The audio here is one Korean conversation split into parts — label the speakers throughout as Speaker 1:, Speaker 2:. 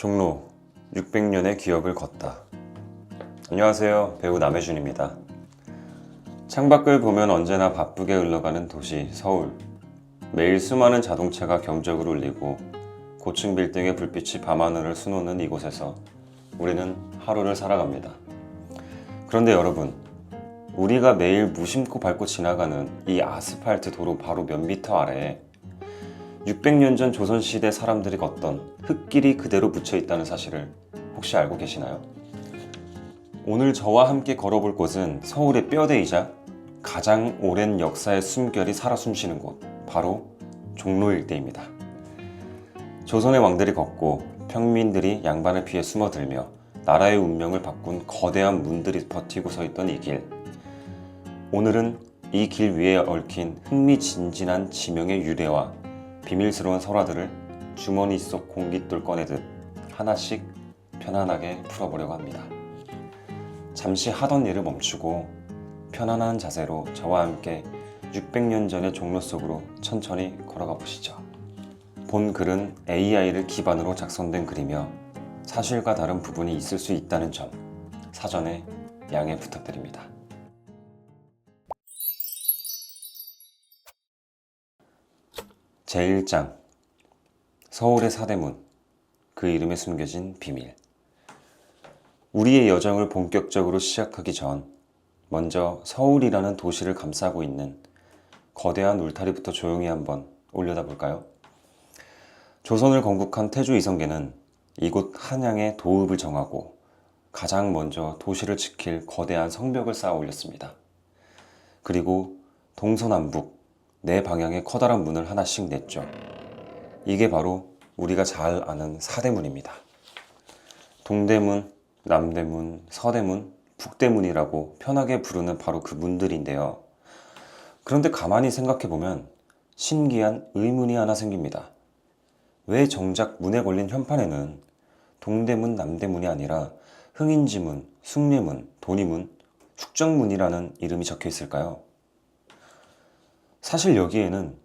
Speaker 1: 종로 600년의 기억을 걷다. 안녕하세요, 배우 남혜준입니다. 창밖을 보면 언제나 바쁘게 흘러가는 도시 서울. 매일 수많은 자동차가 경적을 울리고 고층 빌딩의 불빛이 밤하늘을 수놓는 이곳에서 우리는 하루를 살아갑니다. 그런데 여러분, 우리가 매일 무심코 밟고 지나가는 이 아스팔트 도로 바로 몇 미터 아래에 600년 전 조선시대 사람들이 걷던 흙길이 그대로 묻혀 있다는 사실을 혹시 알고 계시나요? 오늘 저와 함께 걸어볼 곳은 서울의 뼈대이자 가장 오랜 역사의 숨결이 살아 숨쉬는 곳, 바로 종로 일대입니다. 조선의 왕들이 걷고 평민들이 양반을 피해 숨어들며 나라의 운명을 바꾼 거대한 문들이 버티고 서 있던 이 길. 오늘은 이 길 위에 얽힌 흥미진진한 지명의 유래와 비밀스러운 설화들을 주머니 속 공깃돌 꺼내듯 하나씩 편안하게 풀어보려고 합니다. 잠시 하던 일을 멈추고 편안한 자세로 저와 함께 600년 전의 종로 속으로 천천히 걸어가 보시죠. 본 글은 AI를 기반으로 작성된 글이며 사실과 다른 부분이 있을 수 있다는 점 사전에 양해 부탁드립니다. 제1장 서울의 사대문, 그 이름에 숨겨진 비밀. 우리의 여정을 본격적으로 시작하기 전 먼저 서울이라는 도시를 감싸고 있는 거대한 울타리부터 조용히 한번 올려다 볼까요? 조선을 건국한 태조 이성계는 이곳 한양의 도읍을 정하고 가장 먼저 도시를 지킬 거대한 성벽을 쌓아 올렸습니다. 그리고 동서남북 네 방향의 커다란 문을 하나씩 냈죠. 이게 바로 우리가 잘 아는 사대문입니다. 동대문, 남대문, 서대문, 북대문이라고 편하게 부르는 바로 그 문들인데요. 그런데 가만히 생각해보면 신기한 의문이 하나 생깁니다. 왜 정작 문에 걸린 현판에는 동대문, 남대문이 아니라 흥인지문, 숭례문, 돈이문, 축정문이라는 이름이 적혀 있을까요? 사실 여기에는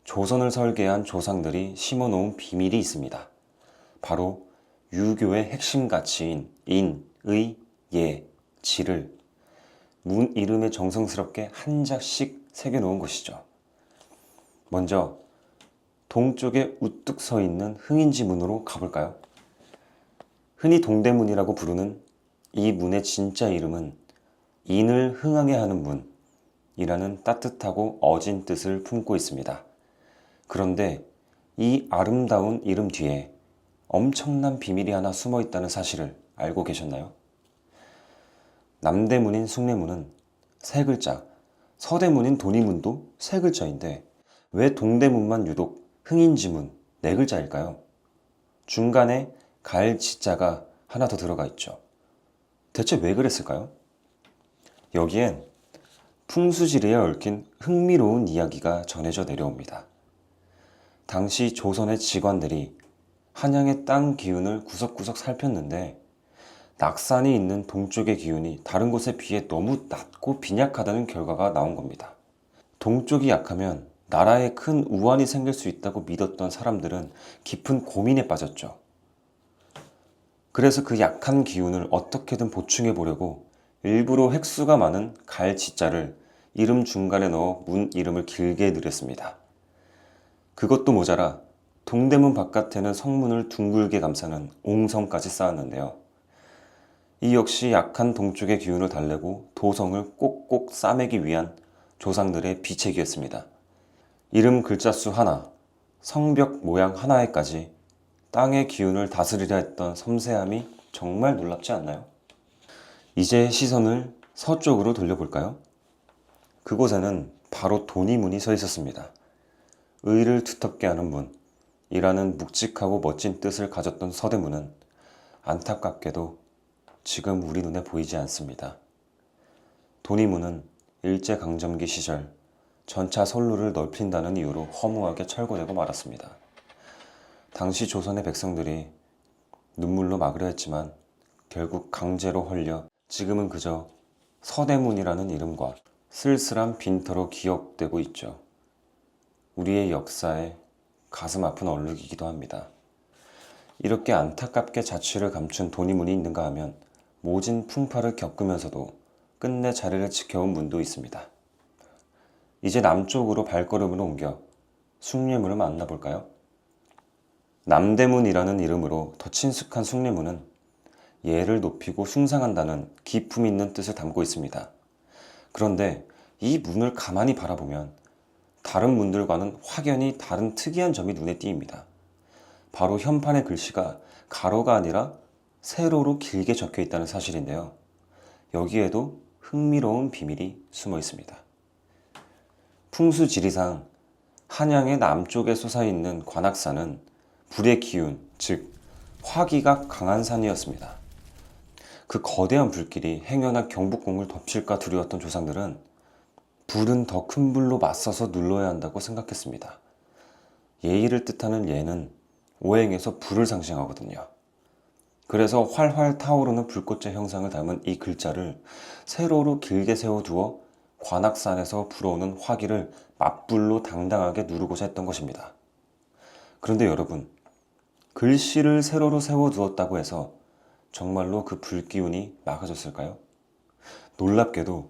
Speaker 1: 조선을 설계한 조상들이 심어놓은 비밀이 있습니다. 바로 유교의 핵심 가치인 인, 의, 예, 지를 문 이름에 정성스럽게 한 자씩 새겨놓은 것이죠. 먼저 동쪽에 우뚝 서 있는 흥인지문으로 가볼까요? 흔히 동대문이라고 부르는 이 문의 진짜 이름은 인을 흥하게 하는 문 이라는 따뜻하고 어진 뜻을 품고 있습니다. 그런데 이 아름다운 이름 뒤에 엄청난 비밀이 하나 숨어 있다는 사실을 알고 계셨나요? 남대문인 숭례문은 세 글자, 서대문인 돈이문도 세 글자인데 왜 동대문만 유독 흥인지문 네 글자일까요? 중간에 갈 지자가 하나 더 들어가 있죠. 대체 왜 그랬을까요? 여기엔 풍수지리에 얽힌 흥미로운 이야기가 전해져 내려옵니다. 당시 조선의 직관들이 한양의 땅 기운을 구석구석 살폈는데 낙산이 있는 동쪽의 기운이 다른 곳에 비해 너무 낮고 빈약하다는 결과가 나온 겁니다. 동쪽이 약하면 나라에 큰 우환이 생길 수 있다고 믿었던 사람들은 깊은 고민에 빠졌죠. 그래서 그 약한 기운을 어떻게든 보충해 보려고 일부러 획수가 많은 갈 지자를 이름 중간에 넣어 문 이름을 길게 늘렸습니다. 그것도 모자라 동대문 바깥에는 성문을 둥글게 감싸는 옹성까지 쌓았는데요. 이 역시 약한 동쪽의 기운을 달래고 도성을 꼭꼭 싸매기 위한 조상들의 비책이었습니다. 이름 글자 수 하나, 성벽 모양 하나에까지 땅의 기운을 다스리려 했던 섬세함이 정말 놀랍지 않나요? 이제 시선을 서쪽으로 돌려볼까요? 그곳에는 바로 돈이문이 서 있었습니다. 의를 두텁게 하는 문이라는 묵직하고 멋진 뜻을 가졌던 서대문은 안타깝게도 지금 우리 눈에 보이지 않습니다. 돈이문은 일제강점기 시절 전차 선로를 넓힌다는 이유로 허무하게 철거되고 말았습니다. 당시 조선의 백성들이 눈물로 막으려 했지만 결국 강제로 헐려 지금은 그저 서대문이라는 이름과 쓸쓸한 빈터로 기억되고 있죠. 우리의 역사에 가슴 아픈 얼룩이기도 합니다. 이렇게 안타깝게 자취를 감춘 돈이문이 있는가 하면 모진 풍파를 겪으면서도 끝내 자리를 지켜온 문도 있습니다. 이제 남쪽으로 발걸음을 옮겨 숭례문을 만나볼까요? 남대문이라는 이름으로 더 친숙한 숭례문은 예를 높이고 숭상한다는 기품 있는 뜻을 담고 있습니다. 그런데 이 문을 가만히 바라보면 다른 문들과는 확연히 다른 특이한 점이 눈에 띄입니다. 바로 현판의 글씨가 가로가 아니라 세로로 길게 적혀 있다는 사실인데요. 여기에도 흥미로운 비밀이 숨어 있습니다. 풍수지리상 한양의 남쪽에 솟아있는 관악산은 불의 기운, 즉 화기가 강한 산이었습니다. 그 거대한 불길이 행여나 경복궁을 덮칠까 두려웠던 조상들은 불은 더 큰 불로 맞서서 눌러야 한다고 생각했습니다. 예의를 뜻하는 예는 오행에서 불을 상징하거든요. 그래서 활활 타오르는 불꽃의 형상을 담은 이 글자를 세로로 길게 세워두어 관악산에서 불어오는 화기를 맞불로 당당하게 누르고자 했던 것입니다. 그런데 여러분, 글씨를 세로로 세워두었다고 해서 정말로 그 불기운이 막아졌을까요? 놀랍게도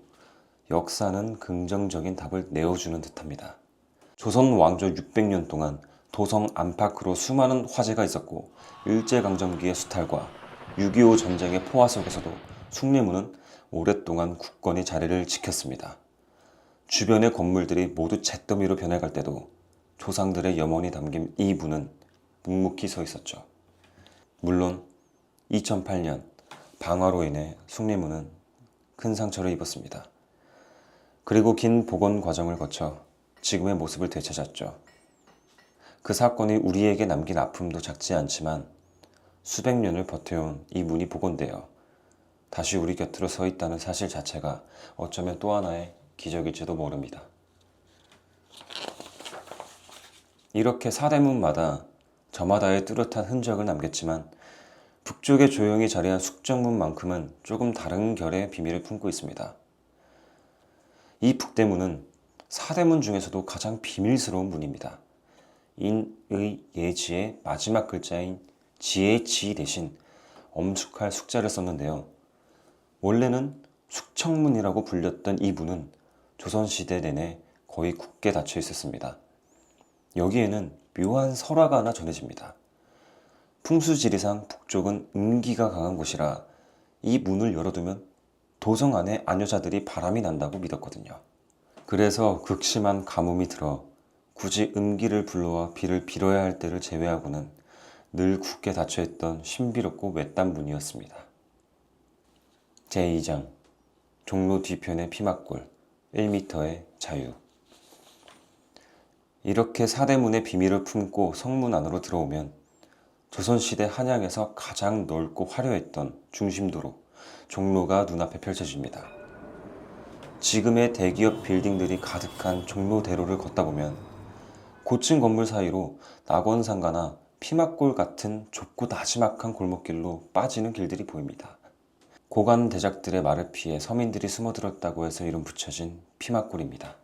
Speaker 1: 역사는 긍정적인 답을 내어주는 듯합니다. 조선 왕조 600년 동안 도성 안팎으로 수많은 화재가 있었고 일제강점기의 수탈과 6.25 전쟁의 포화 속에서도 숭례문은 오랫동안 굳건히 자리를 지켰습니다. 주변의 건물들이 모두 잿더미로 변해갈 때도 조상들의 염원이 담긴 이 문은 묵묵히 서 있었죠. 물론 2008년 방화로 인해 숭례문은 큰 상처를 입었습니다. 그리고 긴 복원 과정을 거쳐 지금의 모습을 되찾았죠. 그 사건이 우리에게 남긴 아픔도 작지 않지만 수백 년을 버텨온 이 문이 복원되어 다시 우리 곁으로 서 있다는 사실 자체가 어쩌면 또 하나의 기적일지도 모릅니다. 이렇게 사대문마다 저마다의 뚜렷한 흔적을 남겼지만 북쪽에 조용히 자리한 숙정문만큼은 조금 다른 결의 비밀을 품고 있습니다. 이 북대문은 사대문 중에서도 가장 비밀스러운 문입니다. 인의 예지의 마지막 글자인 지의 지 대신 엄숙할 숙자를 썼는데요. 원래는 숙청문이라고 불렸던 이 문은 조선시대 내내 거의 굳게 닫혀 있었습니다. 여기에는 묘한 설화가 하나 전해집니다. 풍수지리상 북쪽은 음기가 강한 곳이라 이 문을 열어두면 도성 안에 아녀자들이 바람이 난다고 믿었거든요. 그래서 극심한 가뭄이 들어 굳이 음기를 불러와 비를 빌어야 할 때를 제외하고는 늘 굳게 닫혀있던 신비롭고 외딴 문이었습니다. 제2장 종로 뒤편의 피막골 1m의 자유. 이렇게 사대문의 비밀을 품고 성문 안으로 들어오면 조선시대 한양에서 가장 넓고 화려했던 중심도로 종로가 눈앞에 펼쳐집니다. 지금의 대기업 빌딩들이 가득한 종로대로를 걷다 보면 고층 건물 사이로 낙원상가나 피막골 같은 좁고 나지막한 골목길로 빠지는 길들이 보입니다. 고관 대작들의 말을 피해 서민들이 숨어들었다고 해서 이름 붙여진 피막골입니다.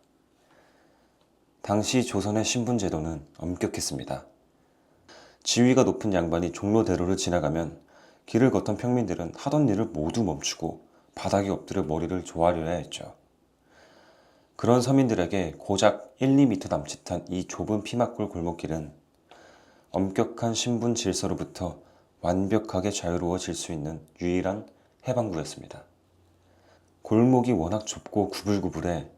Speaker 1: 당시 조선의 신분제도는 엄격했습니다. 지위가 높은 양반이 종로대로를 지나가면 길을 걷던 평민들은 하던 일을 모두 멈추고 바닥에 엎드려 머리를 조아려야 했죠. 그런 서민들에게 고작 1~2m 남짓한 이 좁은 피막골 골목길은 엄격한 신분 질서로부터 완벽하게 자유로워질 수 있는 유일한 해방구였습니다. 골목이 워낙 좁고 구불구불해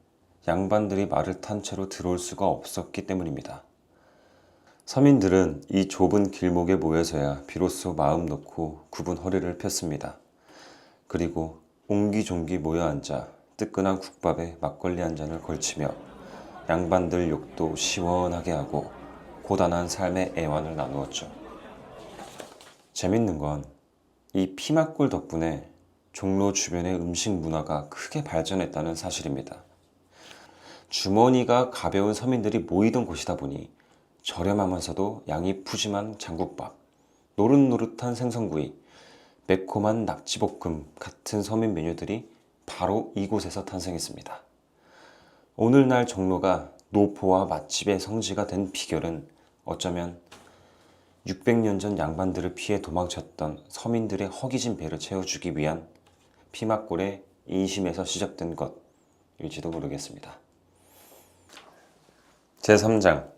Speaker 1: 양반들이 말을 탄 채로 들어올 수가 없었기 때문입니다. 서민들은 이 좁은 길목에 모여서야 비로소 마음 놓고 굽은 허리를 폈습니다. 그리고 옹기종기 모여 앉아 뜨끈한 국밥에 막걸리 한 잔을 걸치며 양반들 욕도 시원하게 하고 고단한 삶의 애환을 나누었죠. 재밌는 건 이 피막골 덕분에 종로 주변의 음식 문화가 크게 발전했다는 사실입니다. 주머니가 가벼운 서민들이 모이던 곳이다 보니 저렴하면서도 양이 푸짐한 장국밥, 노릇노릇한 생선구이, 매콤한 낙지볶음 같은 서민 메뉴들이 바로 이곳에서 탄생했습니다. 오늘날 종로가 노포와 맛집의 성지가 된 비결은 어쩌면 600년 전 양반들을 피해 도망쳤던 서민들의 허기진 배를 채워주기 위한 피막골의 인심에서 시작된 것일지도 모르겠습니다. 제3장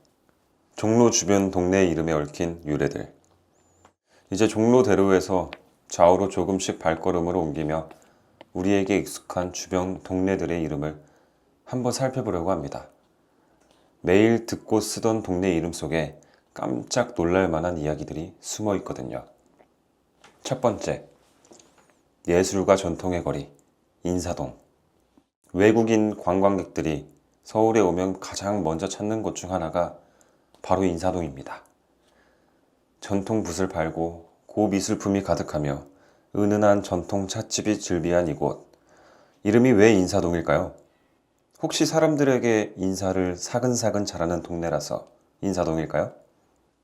Speaker 1: 종로 주변 동네 이름에 얽힌 유래들. 이제 종로대로에서 좌우로 조금씩 발걸음을 옮기며 우리에게 익숙한 주변 동네들의 이름을 한번 살펴보려고 합니다. 매일 듣고 쓰던 동네 이름 속에 깜짝 놀랄 만한 이야기들이 숨어 있거든요. 첫 번째, 예술과 전통의 거리, 인사동. 외국인 관광객들이 서울에 오면 가장 먼저 찾는 곳 중 하나가 바로 인사동입니다. 전통 붓을 팔고 고미술품이 가득하며 은은한 전통 찻집이 즐비한 이곳. 이름이 왜 인사동일까요? 혹시 사람들에게 인사를 사근사근 잘하는 동네라서 인사동일까요?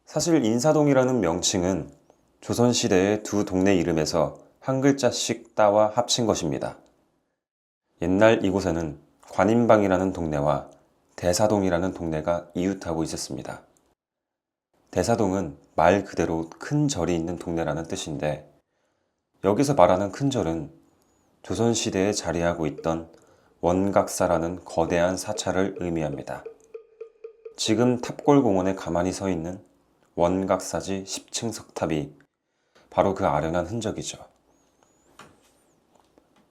Speaker 1: 사실 인사동이라는 명칭은 조선시대의 두 동네 이름에서 한 글자씩 따와 합친 것입니다. 옛날 이곳에는 관인방이라는 동네와 대사동이라는 동네가 이웃하고 있었습니다. 대사동은 말 그대로 큰 절이 있는 동네라는 뜻인데, 여기서 말하는 큰 절은 조선시대에 자리하고 있던 원각사라는 거대한 사찰을 의미합니다. 지금 탑골공원에 가만히 서 있는 원각사지 10층 석탑이 바로 그 아련한 흔적이죠.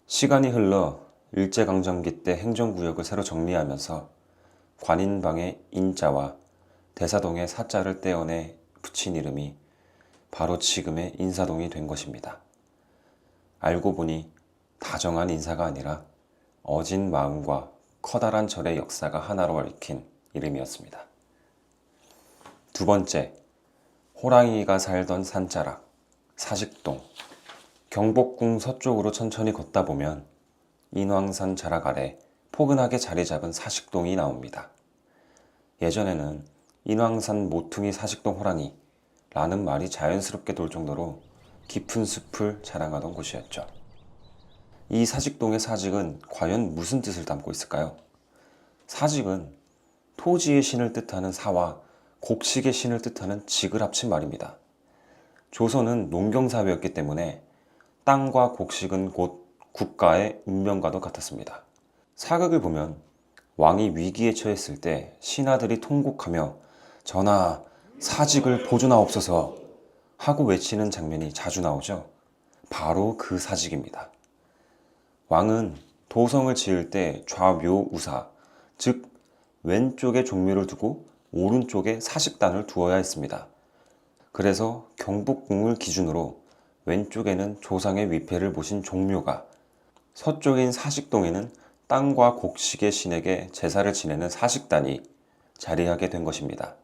Speaker 1: 시간이 흘러 일제강점기 때 행정구역을 새로 정리하면서 관인방의 인자와 대사동의 사자를 떼어내 붙인 이름이 바로 지금의 인사동이 된 것입니다. 알고 보니 다정한 인사가 아니라 어진 마음과 커다란 절의 역사가 하나로 얽힌 이름이었습니다. 두 번째, 호랑이가 살던 산자락, 사직동. 경복궁 서쪽으로 천천히 걷다 보면 인왕산 자락 아래 포근하게 자리 잡은 사직동이 나옵니다. 예전에는 인왕산 모퉁이 사직동 호랑이라는 말이 자연스럽게 돌 정도로 깊은 숲을 자랑하던 곳이었죠. 이 사직동의 사직은 과연 무슨 뜻을 담고 있을까요? 사직은 토지의 신을 뜻하는 사와 곡식의 신을 뜻하는 직을 합친 말입니다. 조선은 농경사회였기 때문에 땅과 곡식은 곧 국가의 운명과도 같았습니다. 사극을 보면 왕이 위기에 처했을 때 신하들이 통곡하며 전하, 사직을 보존하옵소서 하고 외치는 장면이 자주 나오죠. 바로 그 사직입니다. 왕은 도성을 지을 때 좌묘우사, 즉 왼쪽에 종묘를 두고 오른쪽에 사직단을 두어야 했습니다. 그래서 경복궁을 기준으로 왼쪽에는 조상의 위패를 모신 종묘가, 서쪽인 사직동에는 땅과 곡식의 신에게 제사를 지내는 사직단이 자리하게 된 것입니다.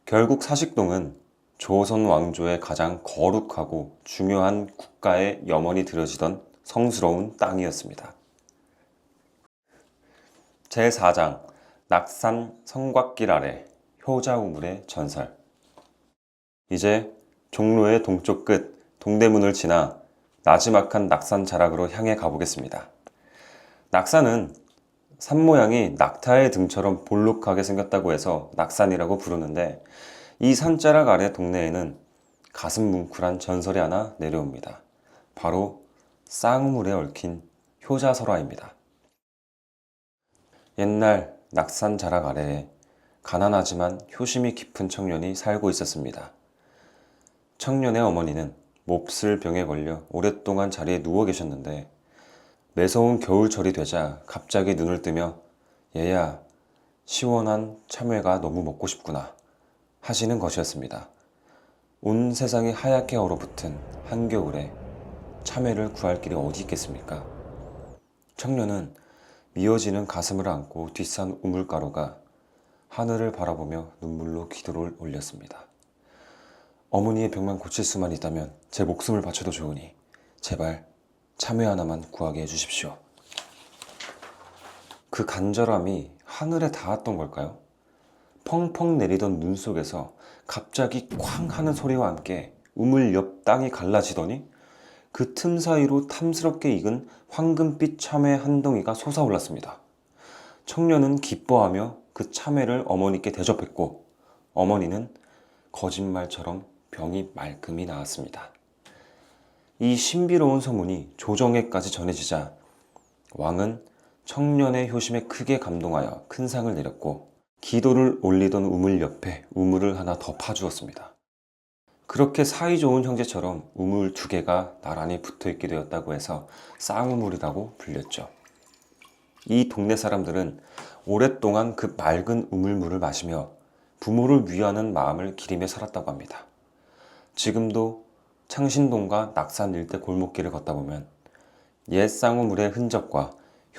Speaker 1: 결국 사직동은 조선 왕조의 가장 거룩하고 중요한 국가의 염원이 드려지던 성스러운 땅이었습니다. 제4장 낙산 성곽길 아래 효자우물의 전설. 이제 종로의 동쪽 끝 동대문을 지나 나지막한 낙산 자락으로 향해 가보겠습니다. 낙산은 산 모양이 낙타의 등처럼 볼록하게 생겼다고 해서 낙산이라고 부르는데, 이 산자락 아래 동네에는 가슴 뭉클한 전설이 하나 내려옵니다. 바로 쌍우물에 얽힌 효자설화입니다. 옛날 낙산 자락 아래에 가난하지만 효심이 깊은 청년이 살고 있었습니다. 청년의 어머니는 몹쓸 병에 걸려 오랫동안 자리에 누워 계셨는데, 매서운 겨울철이 되자 갑자기 눈을 뜨며 얘야, 시원한 참외가 너무 먹고 싶구나 하시는 것이었습니다. 온 세상이 하얗게 얼어붙은 한겨울에 참외를 구할 길이 어디 있겠습니까? 청년은 미어지는 가슴을 안고 뒷산 우물가로가 하늘을 바라보며 눈물로 기도를 올렸습니다. 어머니의 병만 고칠 수만 있다면 제 목숨을 바쳐도 좋으니 제발 참외 하나만 구하게 해주십시오. 그 간절함이 하늘에 닿았던 걸까요? 펑펑 내리던 눈 속에서 갑자기 쾅 하는 소리와 함께 우물 옆 땅이 갈라지더니 그 틈 사이로 탐스럽게 익은 황금빛 참외 한 덩이가 솟아올랐습니다. 청년은 기뻐하며 그 참외를 어머니께 대접했고, 어머니는 거짓말처럼 병이 말끔히 나았습니다. 이 신비로운 소문이 조정에까지 전해지자 왕은 청년의 효심에 크게 감동하여 큰 상을 내렸고 기도를 올리던 우물 옆에 우물을 하나 더 파주었습니다. 그렇게 사이좋은 형제처럼 우물 2개가 나란히 붙어있게 되었다고 해서 쌍우물이라고 불렸죠. 이 동네 사람들은 오랫동안 그 맑은 우물물을 마시며 부모를 위하는 마음을 기리며 살았다고 합니다. 지금도 창신동과 낙산 일대 골목길을 걷다 보면 옛 쌍우물의 흔적과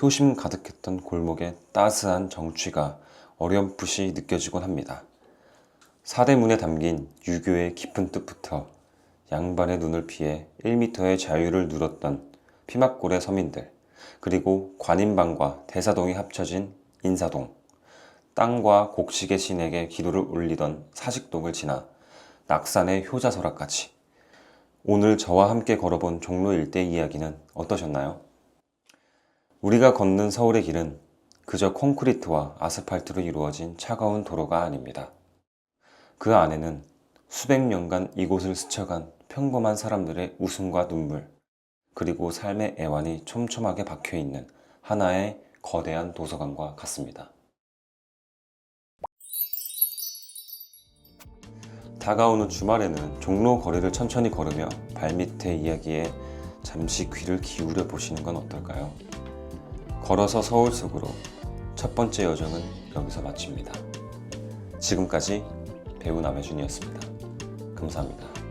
Speaker 1: 효심 가득했던 골목의 따스한 정취가 어렴풋이 느껴지곤 합니다. 사대문에 담긴 유교의 깊은 뜻부터 양반의 눈을 피해 1m의 자유를 누렸던 피막골의 서민들, 그리고 관인방과 대사동이 합쳐진 인사동, 땅과 곡식의 신에게 기도를 올리던 사직동을 지나 낙산의 효자설화까지 오늘 저와 함께 걸어본 종로 일대 이야기는 어떠셨나요? 우리가 걷는 서울의 길은 그저 콘크리트와 아스팔트로 이루어진 차가운 도로가 아닙니다. 그 안에는 수백 년간 이곳을 스쳐간 평범한 사람들의 웃음과 눈물, 그리고 삶의 애환이 촘촘하게 박혀있는 하나의 거대한 도서관과 같습니다. 다가오는 주말에는 종로 거리를 천천히 걸으며 발밑의 이야기에 잠시 귀를 기울여 보시는 건 어떨까요? 걸어서 서울 속으로 첫 번째 여정은 여기서 마칩니다. 지금까지 배우 남혜준이었습니다. 감사합니다.